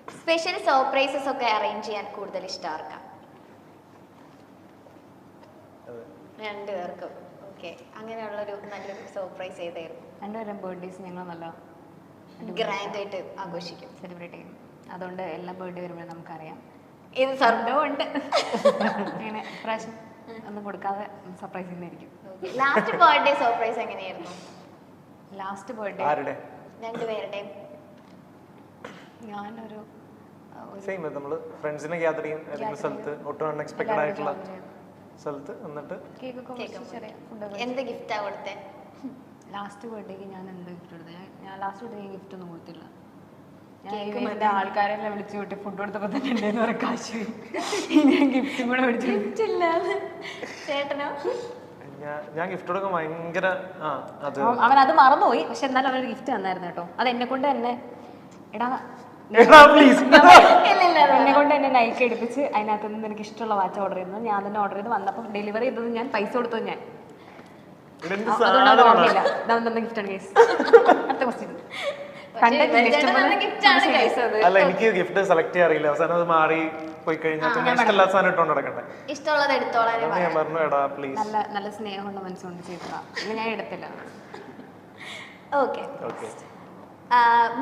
Special surprises ഒക്കെ arrange ചെയ്യാൻ കൂടുതൽ ഇഷ്ടം ആർക്കാ? രണ്ടുപേർക്കും. ഓക്കെ, അങ്ങനെയുള്ളൊരു നല്ലൊരു സർപ്രൈസ് ചെയ്തായിരുന്നു. രണ്ടുപേരും ബർത്ത്ഡേസ് ഞങ്ങൾ നല്ല ഗ്രാൻഡ് ആയിട്ട് ആഘോഷിക്കും, സെലിബ്രേറ്റ് ചെയ്യും. അതുകൊണ്ട് എല്ലാ ബർത്ത്ഡേ വരുമ്പോഴും നമുക്കറിയാം ഇത് ഉണ്ട്. അങ്ങനെ പ്രാവശ്യം ഒന്നും കൊടുക്കാതെ സർപ്രൈസ് ചെയ്യുന്നതായിരിക്കും. ലാസ്റ്റ് ബർത്ത്ഡേ സർപ്രൈസ് എങ്ങനെയായിരുന്നു? ലാസ്റ്റ് ബർത്ത്ഡേ രണ്ടുപേരുടെയും ഞാനൊരു സെയിം നമ്മള് ഫ്രണ്ട്സിനെ ഗ്യാദർ ചെയ്യും ഏതെങ്കിലും സ്ഥലത്ത്, ഒട്ടും അൺഎക്സ്പെക്ടഡ് ആയിട്ടുള്ള സ്ഥലത്ത്. എന്നിട്ട് എന്ത് ഗിഫ്റ്റാ കൊടുത്തേ? ലാസ്റ്റ് ബർത്ത്ഡേക്ക് ഞാൻ എന്ത് ഗിഫ്റ്റ് കൊടുത്തത്? ഞാൻ ലാസ്റ്റ് ബർത്ത്ഡേ ഗിഫ്റ്റ് ഒന്നും കൊടുത്തില്ല. ഞാൻ ആൾക്കാരെല്ലാം വിളിച്ചു കൂട്ടി ഫുഡ് കൊടുത്തപ്പോ തന്നെ ഉണ്ടെന്ന് പറയാൻ കാശ് ഞാൻ ഗിഫ്റ്റും കൂടെ മേടിച്ചില്ല. ചേട്ടനോ? ഞാൻ ഗിഫ്റ്റ് കൊടുക്കാൻ ഭയങ്കര അവൻ അത് മറന്നുപോയി. പക്ഷെ എന്നാലും അവനൊരു ഗിഫ്റ്റ് തന്നായിരുന്നു കേട്ടോ. അത് എന്നെ കൊണ്ട് തന്നെ എന്നെ കൊണ്ട് തന്നെ നൈക്ക് എടുപ്പിച്ച് അതിനകത്ത് നിന്ന് എനിക്ക് ഇഷ്ടമുള്ള വാച്ച് ഓർഡർ ചെയ്യുന്നത് ഞാൻ തന്നെ ഓർഡർ ചെയ്ത് വന്നപ്പോൾ ഡെലിവറി ചെയ്തത് ഞാൻ, പൈസ കൊടുത്തത് ഞാൻ. അതുകൊണ്ട് ഓർമ്മയില്ല. ഗിഫ്റ്റാണ് കേസ്. അടുത്ത ക്വസ്റ്റ്യൻ. അല്ല, എനിക്ക് ഗിഫ്റ്റ് സെലക്ട് ചെയ്യാറില്ല. അവസാനം അത് മാറി പോയി കഴിഞ്ഞാൽ ഇഷ്ടമുള്ള സാധനം ഇട്ടോണ്ട് നടക്കണ്ടേ. ഇഷ്ടമുള്ളത് എടുത്തോളാം. ഞാൻ പറഞ്ഞു എടാ പ്ലീസ്. നല്ല സ്നേഹം കൊണ്ട് മനസ്സുകൊണ്ട് ചെയ്തതാ. ഞാൻ എടുത്തില്ല. ഓക്കെ.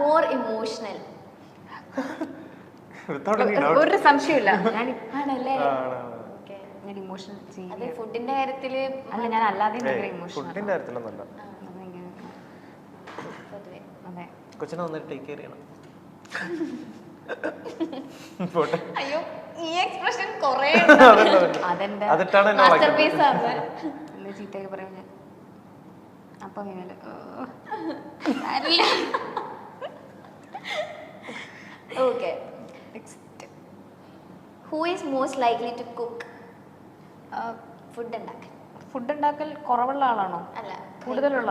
More emotional? ഒരു സംശയമില്ല. ഞാൻ ഇമോഷണൽ ചെയ്യില്ല. ഫുഡിന്റെ കാര്യത്തില് അല്ല, ഞാൻ അല്ലാതെ ഇമോഷണൽ. ഫുഡിന്റെ കാര്യത്തിലൊന്നല്ല. അതെ, കൊച്ചിനെ വന്നിട്ട് ടേക്ക് കെയർ ചെയ്യണം. അയ്യോ, ഈ എക്സ്പ്രഷൻ കുറേ അതിട്ടാണ് മാസ്റ്റർപീസ് ആണ്. ചീത്തയൊക്കെ പറയും ഞാൻ. അപ്പൊ okay. Who is most likely to cook? Food ഉണ്ടാക്കൽ കുറവുള്ള ആളാണോ? അല്ല, കൂടുതലുള്ള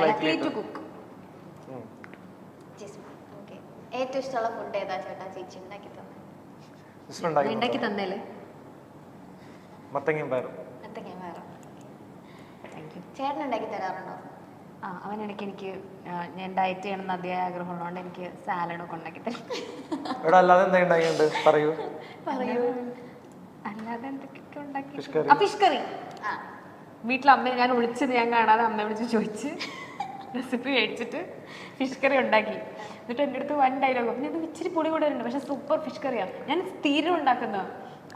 ലൈക്ലി ടു കുക്ക്. ഏറ്റവും ഇഷ്ടമുള്ള ഫുഡ് ഏതാ ചേട്ടാ? ചേച്ചി ഉണ്ടാക്കി തന്നേല് മത്തങ്ങയും പയറും. ചേട്ടൻ ഉണ്ടാക്കി തരാറുണ്ടോ? അവൻ ഇടയ്ക്ക് എനിക്ക് ഞാൻ ഡയറ്റ് ചെയ്യണമെന്ന് അതിയായ ആഗ്രഹമുള്ളതുകൊണ്ട് എനിക്ക് സാലഡൊക്കെ ഉണ്ടാക്കി തരും. അല്ലാതെ എന്താ ഉണ്ടാക്കിയുണ്ട്? പറയൂ. അല്ലാതെ എന്തൊക്കെ ഉണ്ടാക്കി? Fish curry. വീട്ടിൽ അമ്മ ഞാൻ വിളിച്ചത് ഞാൻ കാണാതെ അമ്മ വിളിച്ച് ചോദിച്ച് റെസിപ്പി മേടിച്ചിട്ട് ഫിഷ് കറി ഉണ്ടാക്കി. എന്നിട്ട് എൻ്റെ അടുത്ത് വൺ ഡയലോഗ്, ഞാൻ ഇച്ചിരി പൊടി കൂടെ ഉണ്ട്, പക്ഷെ സൂപ്പർ ഫിഷ് കറിയാണ്. ഞാൻ സ്ഥിരം ഉണ്ടാക്കുന്നത്.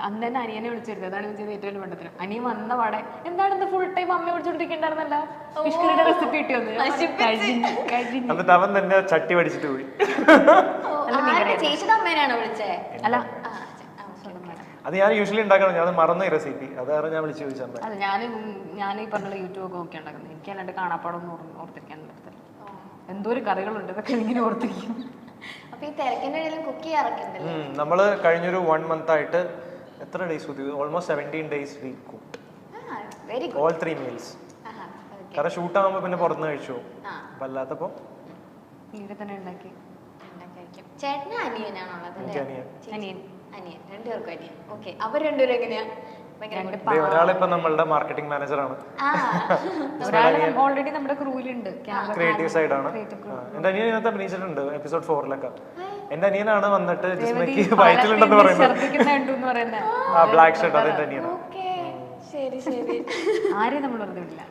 അന്ന് തന്നെ അനിയനെ വിളിച്ചിരുന്നത്. അതാണ് ഞാൻ ചെയ്ത് ഏറ്റവും വേണ്ടത്തിന്. അനിയൻ വന്ന പാടെ എന്താണ് ഇന്ന് ഫുൾ ടൈം അമ്മ വിളിച്ചോണ്ടിരിക്കണ്ടായിരുന്നല്ല, ഫിഷ് കറിയുടെ റെസിപ്പി കിട്ടിയൊന്ന്. എന്നിട്ട് അവൻ തന്നെ ചട്ടി പഠിച്ചിട്ട് പോയി. ചേച്ചിയുടെ അമ്മേനാണോ വിളിച്ചേ? അല്ല, അത് ഞാൻ യൂഷ്വലി ഉണ്ടാക്കണം. ഞാൻ മറന്ന റെസിപ്പി, അതാണ് ഞാൻ വിളിച്ചു ചോദിച്ചത്. അല്ല, ഞാൻ ഈ പറഞ്ഞ യൂട്യൂബ് ഒക്കെ നോക്കി ഉണ്ടാക്കുന്നത്. എനിക്ക് അല്ലാണ്ട് കാണാപ്പാടൊന്നും ഓർത്തിരിക്കാൻ പറ്റത്തില്ല. എന്തോരം കറികളുണ്ട്, ഇതൊക്കെ ഇങ്ങനെ ഓർത്തിരിക്കും. അപ്പൊ ഈ തിരക്കിന്റെ ഇടയിലും കുക്ക് ചെയ്യാറൊക്കെയുണ്ടല്ലോ. നമ്മള് കഴിഞ്ഞൊരു 1 month ആയിട്ട് എത്ര days almost 17 days we cooked. Very good. All 3 meals. കാരണം ഷൂട്ട് ആകുമ്പോ പിന്നെ പുറത്തുനിന്ന് കഴിച്ചു. അപ്പൊ അല്ലാത്തപ്പോ ഇവിടെ തന്നെ ഉണ്ടാക്കി. ചേട്ടന് അനിയനാണുള്ളത്? അനിയൻ. രണ്ടുപേർക്കും അനിയൻ. ഓക്കെ. അവർ രണ്ടുപേരും എങ്ങനെയാ? ഒരാളിപ്പോ നമ്മളുടെ മാർക്കറ്റിംഗ് മാനേജറാണ്. ഓൾറെഡി നമ്മുടെ ക്രൂവിലുണ്ട്. ക്രിയേറ്റീവ് സൈഡ് ആണ്. എന്റെ അനിയൻ ഇതിനകത്ത് അഭിനയിച്ചിട്ടുണ്ട് എപ്പിസോഡ് 4-ലൊക്കെ. എന്റെ അനിയനാണ് വന്നിട്ട് ജിസ്മയ്ക്ക് വയറ്റിലുണ്ടെന്ന് പറയുന്നത്. ആ ബ്ലാക്ക് ഷർട്ട് അതെന്റെ അനിയനാണ്. ആരെയും നമ്മൾ വെറുതെ വിടില്ല.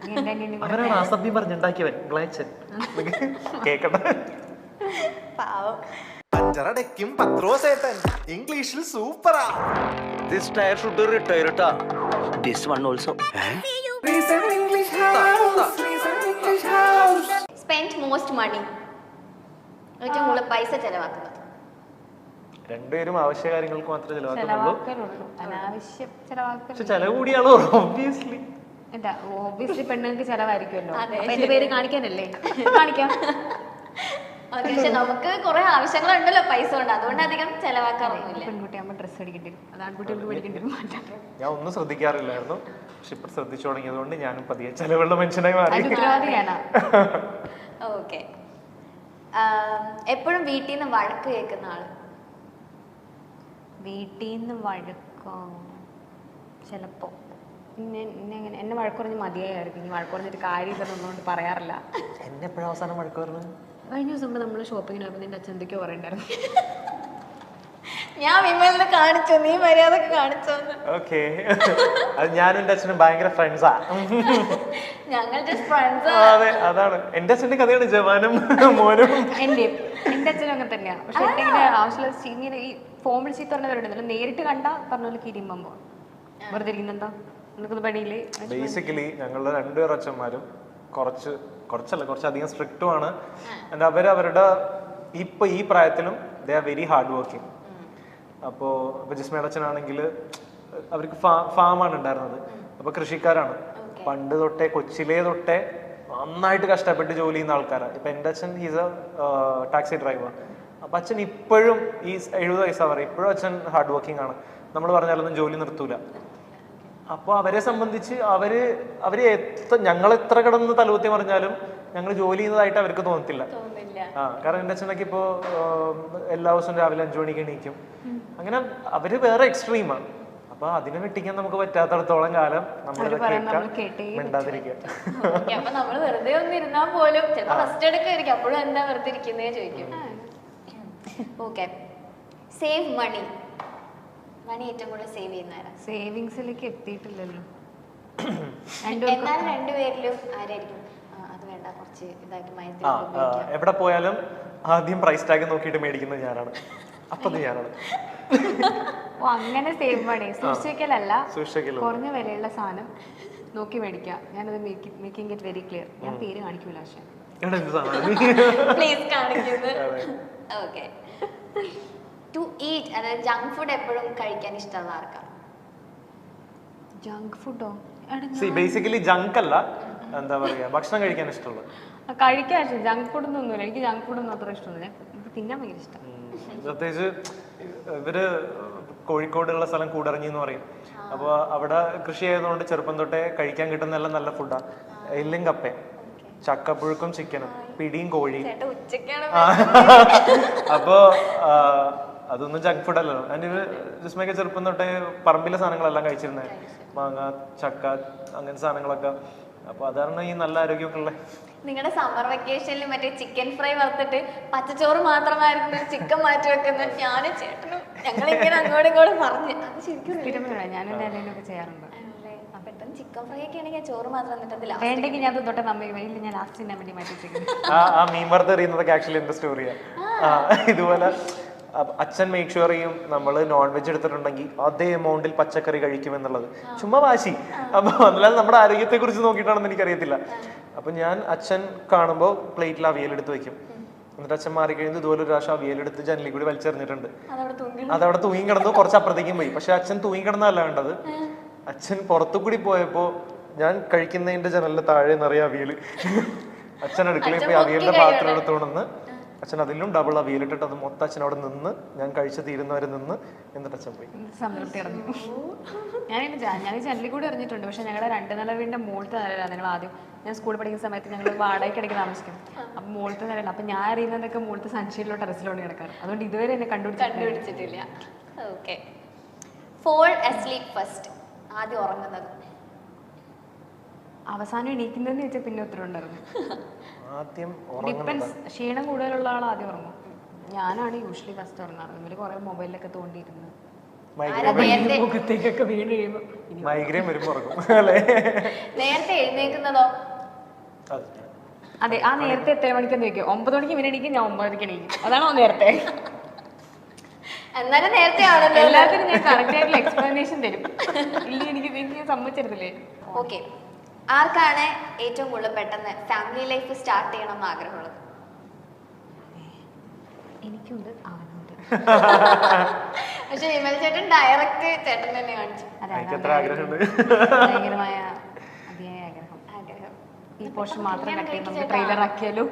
അവരാണ് അസഭ്യം പറഞ്ഞുണ്ടാക്കിയവൻ ബ്ലാക്ക് ഷർട്ട്. കേക്കട്ടെ. അഞ്ചറടയ്ക്കും പത്രോസേട്ടൻ ഇംഗ്ലീഷിൽ സൂപ്പറാ. This tire should retire ട്ടാ. This one also. Spent most money. ഏറ്റവും കൂടുതൽ പൈസ ചെലവാക്കുന്നത്? രണ്ടുപേരും ആവശ്യ കാര്യങ്ങൾക്ക് മാത്രമേ ചെലവാക്കുന്നുള്ളൂ. ചെലവാക്കൽ ചെലവ് കൂടിയാണോ? ഒബ്വിയസ്ലി പെണ്ണുങ്ങൾക്ക് ചെലവായിരിക്കുമല്ലോ. എന്റെ പേര് കാണിക്കാനല്ലേ? കാണിക്കാം. പക്ഷെ നമുക്ക് കുറെ ആവശ്യങ്ങളുണ്ടല്ലോ പൈസ കൊണ്ട്, അതുകൊണ്ട് അധികം ചെലവാക്കാറൊന്നുമില്ല. പെൺകുട്ടിയാകുമ്പോൾ ഡ്രസ്സ് അടിക്കേണ്ടി വരും, അത് ആൺകുട്ടികൾക്ക് മേടിക്കേണ്ടി വരും. ഞാൻ ഒന്നും ശ്രദ്ധിക്കാറില്ലായിരുന്നു, പക്ഷെ ഇപ്പൊ ശ്രദ്ധിച്ചു തുടങ്ങിയതുകൊണ്ട് ഞാനും പതിയെ ചെലവുള്ള മനുഷ്യനായി മാറി. ഓക്കെ. എപ്പോഴും വീട്ടിൽ നിന്ന് വഴക്ക് കേൾക്കുന്ന ആള്? വീട്ടിൽ നിന്ന് വഴക്കോ? ചിലപ്പോ എന്നെ വഴക്ക് പറഞ്ഞ് മതിയായിരിക്കും. ഇനി വഴക്ക് പറഞ്ഞിട്ട് കാര്യമില്ലെന്നൊന്നുകൊണ്ട് പറയാറില്ല. എന്നെ എപ്പോഴും അവസാനം വഴക്ക് പറഞ്ഞു? കഴിഞ്ഞ ദിവസം നമ്മൾ ഷോപ്പിങ്ങിന് പോയപ്പോൾ നിന്റെ അച്ഛൻ എന്തൊക്കെയോ പറയണ്ടായിരുന്നു. ഞാൻ വിമലിനെ കാണിച്ചു, നീ മര്യാദ കാണിച്ചോന്ന്. ഓക്കെ. അത് ഞാനും എന്റെ അച്ഛനും ഭയങ്കര ഫ്രണ്ട്സാ. ഞങ്ങൾ ജസ്റ്റ് ഫ്രണ്ട്സ്. അതെ, അതാണ് എന്റെ അച്ഛന്റെ കഥയാണ് ജവാനും മോനും. എന്റെ അച്ഛനും അങ്ങനെ തന്നെയാണ്. പക്ഷെ ഇങ്ങനെ ആവശ്യമുള്ള ഇങ്ങനെ ഈ ഫോൺ വിളിച്ചിട്ട് പറഞ്ഞവരുണ്ടല്ലോ, നേരിട്ട് കണ്ടാ പറഞ്ഞ പോലെ കിരിയുമ്പോ വെറുതെ ഇരിക്കുന്നെന്താ നിനക്കൊന്നും പണിയില്ലേ. ബേസിക്കലി ഞങ്ങളുടെ രണ്ടുപേർ അച്ഛന്മാരും കുറച്ചധികം സ്ട്രിക്റ്റുമാണ്. ആൻഡ് അവരുടെ ഇപ്പൊ ഈ പ്രായത്തിലും they are very hard working. അപ്പോൾ ഇപ്പൊ ജിസ്മയുടെ അച്ഛനാണെങ്കിൽ അവർക്ക് ഫാമാണ് ഉണ്ടായിരുന്നത്. അപ്പൊ കൃഷിക്കാരാണ്. പണ്ട് തൊട്ടേ കൊച്ചിലേ തൊട്ടേ നന്നായിട്ട് കഷ്ടപ്പെട്ട് ജോലി ചെയ്യുന്ന ആൾക്കാരാണ്. ഇപ്പൊ എൻ്റെ അച്ഛൻ ഈസ് എ ടാക്സി ഡ്രൈവർ. അപ്പൊ അച്ഛൻ ഇപ്പോഴും ഈ 70 വയസ്സാ പറയും, ഇപ്പോഴും അച്ഛൻ ഹാർഡ് വർക്കിംഗ് ആണ്. നമ്മൾ പറഞ്ഞാലൊന്നും ജോലി നിർത്തൂല. അപ്പോൾ അവരെ സംബന്ധിച്ച് ഞങ്ങൾ എത്ര കിടന്ന് തലകുത്തി പറഞ്ഞാലും ഞങ്ങൾ ജോലി ചെയ്യുന്നതായിട്ട് അവർക്ക് തോന്നത്തില്ല. കാരണം എൻ്റെ അച്ഛനൊക്കെ ഇപ്പോൾ എല്ലാ ദിവസവും രാവിലെ 5 മണിക്ക് എണീക്കും. അങ്ങനെ അവര് വേറെ എക്സ്ട്രീമാണ്. അപ്പൊ അതിനെ വെട്ടിക്കാൻ നമുക്ക് പറ്റാത്തടത്തോളം കാലം നമ്മൾ മിണ്ടാതിരിക്കുക. അപ്പൊ നമ്മള് വെറുതെ ഒന്നും ഇരുന്നാ പോലും ചിലപ്പോ റെസ്റ്റ് എടുക്കായിരിക്കും, അപ്പോഴും എന്താ വെറുതെ ഇരിക്കുന്നേ ചോദിക്കും. ഓക്കെ, സേവ് മണി ഏറ്റവും കൂടുതൽ സേവ് ചെയ്യുന്നവരാ? സേവിങ്സിലേക്ക് എത്തിയിട്ടില്ലല്ലോ. എന്നാലും രണ്ടുപേരിലും ആരായിരിക്കും അത് വേണ്ട കുറച്ച് ഇതാക്കി മയത്തിൽ? എവിടെ പോയാലും ആദ്യം പ്രൈസ് ടാഗ് നോക്കിയിട്ട് മേടിക്കുന്നത് ഞാനാണ്. അപ്പത് ഞാനാണ്. ഓ, അങ്ങനെ സേവ് മണി സൂക്ഷിക്കലല്ല, കുറഞ്ഞ വിലയുള്ള സാധനം നോക്കി മേടിക്കുക. ഞാനത് മേക്കിംഗ് ഇറ്റ് വെരി ക്ലിയർ. ഞാൻ പേര് കാണിക്കൂല, പക്ഷേ പ്ലീസ് കാണിക്കുന്നത്. ഓക്കെ, ടു ഈറ്റ്, അതായത് ജങ്ക് ഫുഡ് എപ്പോഴും കഴിക്കാൻ ഇഷ്ടമുള്ള ആർക്കാ? ജങ്ക് ഫുഡോ? ബേസിക്കലി ജങ്ക് അല്ല, എന്താ പറയാ, ഭക്ഷണം കഴിക്കാൻ ഇഷ്ടമുള്ളത്. കഴിക്കാൻ ഇഷ്ടം, ജങ്ക് ഫുഡ് ഒന്നുമില്ല. എനിക്ക് ജങ്ക് ഫുഡ് ഒന്നും അത്ര ഇഷ്ടമൊന്നുമില്ല. എനിക്ക് തിന്നാൻ ഭയങ്കര ഇഷ്ടം. പ്രത്യേകിച്ച് ഇവര് കോഴിക്കോടുള്ള സ്ഥലം കൂടറഞ്ഞി എന്ന് പറയും. അപ്പോൾ അവിടെ കൃഷി ആയതുകൊണ്ട് ചെറുപ്പം തൊട്ടേ കഴിക്കാൻ കിട്ടുന്ന എല്ലാം നല്ല ഫുഡാണ്. എല്ലും കപ്പയും ചക്കപ്പുഴുക്കും ചിക്കനും പിടിയും കോഴിയും. അപ്പോ അതൊന്നും ജങ്ക് ഫുഡ് അല്ലല്ലോ. അതിന് ജിസ്മയൊക്കെ ചെറുപ്പം തൊട്ടേ പറമ്പിലെ സാധനങ്ങളെല്ലാം കഴിച്ചിരുന്നത്, മാങ്ങ, ചക്ക, അങ്ങനത്തെ സാധനങ്ങളൊക്കെ. അപ്പൊ അതാണ് ഈ നല്ല ആരോഗ്യമൊക്കെ ഉള്ളത്. നിങ്ങളുടെ സമ്മർ വെക്കേഷനിൽ മറ്റേ ചിക്കൻ ഫ്രൈ വറുത്തിട്ട് പച്ചച്ചോറ് മാത്രമായിരുന്നു ചിക്കൻ മാറ്റി വെക്കുന്നത് ഞാനും ചേട്ടനും ഞങ്ങളിങ്ങനെ അങ്ങോട്ടും ഇങ്ങോട്ടും പറഞ്ഞു. അത് ശരിക്കും ഞാനും ഒക്കെ ചെയ്യാറുണ്ട്. പെട്ടെന്ന് ചിക്കൻ ഫ്രൈ ഒക്കെ ആണെങ്കിൽ ചോറ് മാത്രം എന്നിട്ട് വേണ്ടെങ്കിൽ ഞാൻ തൊട്ട് നമ്മ ഞാൻ ലാസ്റ്റ് തിന്നാൻ വേണ്ടി മാറ്റി വെച്ചിരിക്കുന്നു. ആ മീൻ വറുത്ത് എറിയുന്നതൊക്കെ ആക്ച്വലി എന്റെ സ്റ്റോറിയാ. ഇതുപോലെ അച്ഛൻ മേക്ക് ഷുവർ ചെയ്യും നമ്മൾ നോൺ വെജ് എടുത്തിട്ടുണ്ടെങ്കിൽ അതേ എമൗണ്ടിൽ പച്ചക്കറി കഴിക്കുമെന്നുള്ളത്. ചുമ്മാ വാശി. അപ്പൊ അല്ലാതെ നമ്മുടെ ആരോഗ്യത്തെ കുറിച്ച് നോക്കിയിട്ടാണെന്ന് എനിക്കറിയത്തില്ല. അപ്പൊ ഞാൻ അച്ഛൻ കാണുമ്പോൾ പ്ലേറ്റിൽ അവിയലെടുത്ത് വെക്കും. എന്നിട്ട് അച്ഛൻ മാറി കഴിയുന്നത് ഇതുപോലെ ഒരു പ്രാവശ്യം അവിയലെടുത്ത് ജനലിൽ കൂടി വലിച്ചെറിഞ്ഞിട്ടുണ്ട്. അതവിടെ തൂങ്ങി കിടന്നു. കുറച്ച് അപ്പുറത്തേക്കും പോയി. പക്ഷെ അച്ഛൻ തൂങ്ങി കിടന്നല്ല വേണ്ടത്. അച്ഛൻ പുറത്തു കൂടി പോയപ്പോ ഞാൻ കഴിക്കുന്നതിന്റെ ജനലിന്റെ താഴെ നിറയെ അവിയല്. അച്ഛൻ അടുക്കളയിൽ പോയി അവിയലിന്റെ പാത്രം എടുത്തോണെന്ന് അച്ഛൻ അതിലും ഡബിൾ അവിയലിട്ടിട്ട് അത് മൊത്തം അച്ഛൻ അവിടെ നിന്ന് ഞാൻ കഴിച്ച് തീരുന്നവരെ നിന്ന് എന്നിട്ട് അച്ഛൻ പോയി. സംതൃപ്തി അറിഞ്ഞു. ഞാൻ ജനലിൽ കൂടി അറിഞ്ഞിട്ടുണ്ട്. പക്ഷെ ഞങ്ങളുടെ 2 നില വീടിന്റെ മുകളിലത്തെ നിലയിലാണ്. ഞങ്ങൾ ആദ്യം ഞാൻ സ്കൂളിൽ പഠിക്കുന്ന സമയത്ത് ഞങ്ങൾ വാടകയ്ക്ക് ഇടയ്ക്ക് താമസിക്കും. അപ്പൊ മുകളിലത്തെ നിലയിലാണ്. അപ്പൊ ഞാൻ അറിയുന്നതൊക്കെ മുകളിലത്തെ സൺഷീറ്റിലോ ടെറസിലോട്ട് കിടക്കാറ്. അതുകൊണ്ട് ഇതുവരെ എന്നെ കണ്ടുപിടിച്ചിട്ടില്ല. ഓക്കെ, ഫോൾ അസ്ലീപ് ഫസ്റ്റ്, ആദ്യം ഉറങ്ങുന്നത്? അവസാനം എണീക്കുന്നതെന്ന് വെച്ചാൽ പിന്നെ ഉത്തരം ഉണ്ടായിരുന്നു. ഡിപ്പെൻസ്. ക്ഷീണം കൂടുതലുള്ള ആൾ ആദ്യം ഉറങ്ങും. ഞാനാണ് യൂഷ്വലി ഫസ്റ്റ് ഉറങ്ങാറ്. ഇവര് കുറെ മൊബൈലിലൊക്കെ തോണ്ടിയിരുന്നു മുഖത്തേക്കൊക്കെ വീണ് കഴിയുമ്പോൾ മൈഗ്രെയിൻ വരുമ്പോൾ ഉറങ്ങും. നേരത്തെ എഴുന്നേൽക്കുന്നതോ? അതെ, ആ നേരത്തെ എത്ര മണിക്കെന്ന് ചോദിക്കും. 9 മണിക്ക് ഇവനെ എണീക്കും, ഞാൻ 9 മണിക്ക് എണീക്കും. അതാണോ നേരത്തെ? എന്നാലും നേരത്തെ ആണല്ലോ. എല്ലാത്തിനും ഞാൻ കറക്റ്റ് ആയിട്ടുള്ള എക്സ്പ്ലനേഷൻ തരും. ഇല്ല, എനിക്ക് സമ്മതിച്ചിരുന്നില്ലേ? ഓക്കെ, ആർക്കാണ് ഏറ്റവും കൂടുതൽ പെട്ടെന്ന് ഫാമിലി ലൈഫ് സ്റ്റാർട്ട് ചെയ്യണം എന്ന് ആഗ്രഹമുള്ളത്? എനിക്കുണ്ട്, അവനുണ്ട്. പക്ഷെ വിമൽ ചേട്ടൻ ഡയറക്റ്റ് ചേട്ടൻ തന്നെ കാണിച്ചു. ഭയങ്കരമായ അതിയായ ആഗ്രഹം. ഈ പോർഷൻ മാത്രം കട്ട് ചെയ്ത് നമുക്ക് ട്രെയിലർ ആക്കിയാലോ?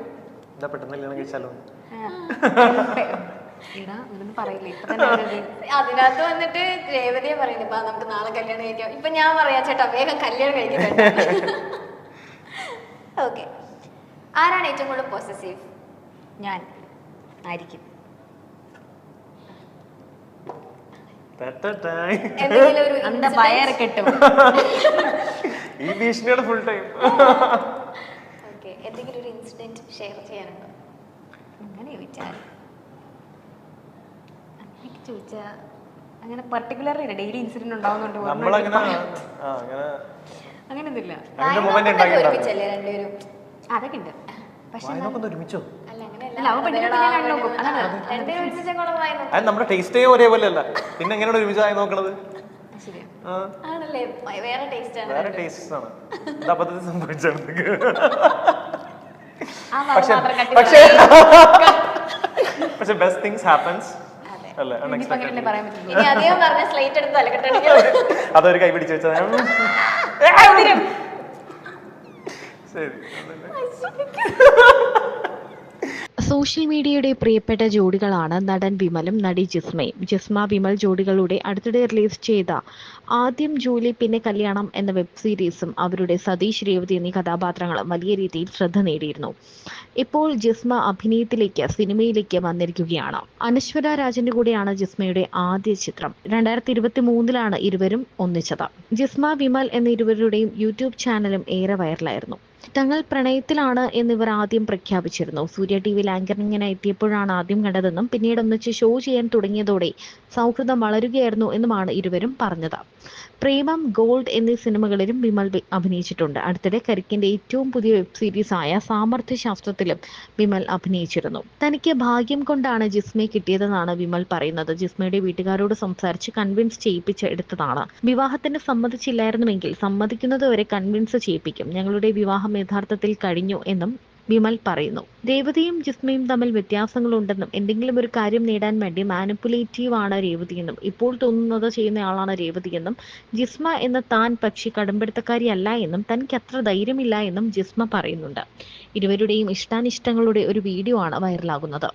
പറയില്ലേ ഇപ്പൊ തന്നെ. അതിനകത്ത് വന്നിട്ട് രേവതിയെ പറയുന്നത് ഇപ്പൊ നമുക്ക് നാളെ കല്യാണം കഴിക്കാം. ഇപ്പൊ ഞാൻ പറയാ ചേട്ടാ വേഗം കല്യാണം കഴിക്കുന്നുണ്ട്. ഓക്കെ, ആരാണ് ഏറ്റവും കൂടുതൽ പോസസീവ്? ഞാൻ ആയിരിക്കും. ഈ ഭീഷണിയുടെ ഫുൾ ടൈം. ഓക്കെ, എന്തെങ്കിലും ഒരു ഇൻസിഡന്റ് ഷെയർ ചെയ്യാനുണ്ടോ? അങ്ങനെ ചോദിച്ചാൽ ചോദിച്ചാ അങ്ങനെ പർട്ടിക്കുലർലി ഡെയിലി ഇൻസിഡന്റ് ഉണ്ടാവുന്നുണ്ട് നമ്മളങ്ങനെ അങ്ങനെ അങ്ങനെയൊന്നുമില്ല. അങ്ങനത്തെ മൊമെന്റ് വായനോക്കൊക്കെ ഉണ്ടാക്കിയിട്ടുണ്ടാവില്ല. ഒരുമിച്ചല്ലേ രണ്ടുപേരും? അതൊക്കെ ഉണ്ട്. പക്ഷെ വായനൊക്കെ ഒന്ന് ഒരുമിച്ചോ? അല്ല അങ്ങനെയല്ല. അല്ല, അവൻ പെണ്ണിനെ ബഹളം, കണ്ടു നോക്കും. അതാണ്. രണ്ടുപേരും ഒരുമിച്ച് അങ്ങോട്ട് വായനോക്കും. അത് നമ്മുടെ ടേസ്റ്റേ ഒരേപോലെ അല്ല, പിന്നെ എങ്ങനെയാണ് ഒരുമിച്ചായി നോക്കണത്? ശരിയാ. ആ, ആണല്ലേ, വേറെ ടേസ്റ്റ് ആണ്. വേറെ ടേസ്റ്റ് ആണ്. ഇത് അബദ്ധത്തിൽ സംഭവിച്ചാണ്. ആ ഭാഗം പക്ഷെ മാത്രം കട്ടി പക്ഷേ പക്ഷെ ബെസ്റ്റ് തിങ്സ് ഹാപ്പൻസ് അതെ. അല്ലേ, ഇനിയിപ്പോ അങ്ങനെയല്ലേ അൺഎക്സ്പെക്ടഡ്ലി. പറയാൻ പറ്റുള്ളൂ. ഇനി അധികം പറഞ്ഞ സ്ലേറ്റ് എടുത്ത് തലക്കെട്ടണെങ്കിൽ അതൊരു കൈ പിടിച്ച് വെച്ചാൽ ശരി. സോഷ്യൽ മീഡിയയുടെ പ്രിയപ്പെട്ട ജോഡികളാണ് നടൻ വിമലും നടി ജിസ്മയും. ജിസ്മ വിമൽ ജോഡികളുടെ അടുത്തിടെ റിലീസ് ചെയ്ത ആദ്യം ജോലി പിന്നെ കല്യാണം എന്ന വെബ് സീരീസും അവരുടെ സതീഷ്, രേവതി എന്നീ കഥാപാത്രങ്ങളും വലിയ രീതിയിൽ ശ്രദ്ധ നേടിയിരുന്നു. ഇപ്പോൾ ജിസ്മ അഭിനയത്തിലേക്ക്, സിനിമയിലേക്ക് വന്നിരിക്കുകയാണ്. അനശ്വര രാജന്റെ കൂടെയാണ് ജിസ്മയുടെ ആദ്യ ചിത്രം. 2023 ഇരുവരും ഒന്നിച്ചത്. ജിസ്മ, വിമൽ എന്ന ഇരുവരുടെയും യൂട്യൂബ് ചാനലും ഏറെ വൈറലായിരുന്നു. തങ്ങൾ പ്രണയത്തിലാണ് എന്നിവർ ആദ്യം പ്രഖ്യാപിച്ചിരുന്നു. സൂര്യ ടിവിയിൽ ആങ്കറിങ്ങിനായി എത്തിയപ്പോഴാണ് ആദ്യം കണ്ടതെന്നും പിന്നീട് ഒന്നിച്ച് ഷോ ചെയ്യാൻ തുടങ്ങിയതോടെ സൗഹൃദം വളരുകയായിരുന്നു എന്നുമാണ് ഇരുവരും പറഞ്ഞത്. പ്രേമം, ഗോൾഡ് എന്നീ സിനിമകളിലും വിമൽ അഭിനയിച്ചിട്ടുണ്ട്. അടുത്തിടെ കരിക്കിന്റെ ഏറ്റവും പുതിയ വെബ് സീരീസായ സാമർഥ്യശാസ്ത്രത്തിലും വിമൽ അഭിനയിച്ചിരുന്നു. തനിക്ക് ഭാഗ്യം കൊണ്ടാണ് ജിസ്മയെ കിട്ടിയതെന്നാണ് വിമൽ പറയുന്നത്. ജിസ്മയുടെ വീട്ടുകാരോട് സംസാരിച്ച് കൺവിൻസ് ചെയ്യിപ്പിച്ച് എടുത്തതാണ്. വിവാഹത്തിന് സമ്മതിച്ചില്ലായിരുന്നുവെങ്കിൽ സമ്മതിക്കുന്നതുവരെ കൺവിൻസ് ചെയ്യിപ്പിക്കും. ഞങ്ങളുടെ വിവാഹം യഥാർത്ഥത്തിൽ കഴിഞ്ഞു എന്നും വിമൽ പറയുന്നു. രേവതിയും ജിസ്മയും തമ്മിൽ വ്യത്യാസങ്ങളുണ്ടെന്നും എന്തെങ്കിലും ഒരു കാര്യം നേടാൻ വേണ്ടി മാനിപ്പുലേറ്റീവ് ആണ് രേവതിയെന്നും ഇപ്പോൾ തോന്നുന്നത് ചെയ്യുന്നയാളാണ് രേവതിയെന്നും ജിസ്മ എന്ന താൻ പക്ഷി കടുംപിടുത്തക്കാരിയല്ല എന്നും തനിക്ക് അത്ര ധൈര്യമില്ല എന്നും ജിസ്മ പറയുന്നുണ്ട്. ഇരുവരുടെയും ഇഷ്ടാനിഷ്ടങ്ങളുടെ ഒരു വീഡിയോ ആണ് വൈറലാകുന്നത്.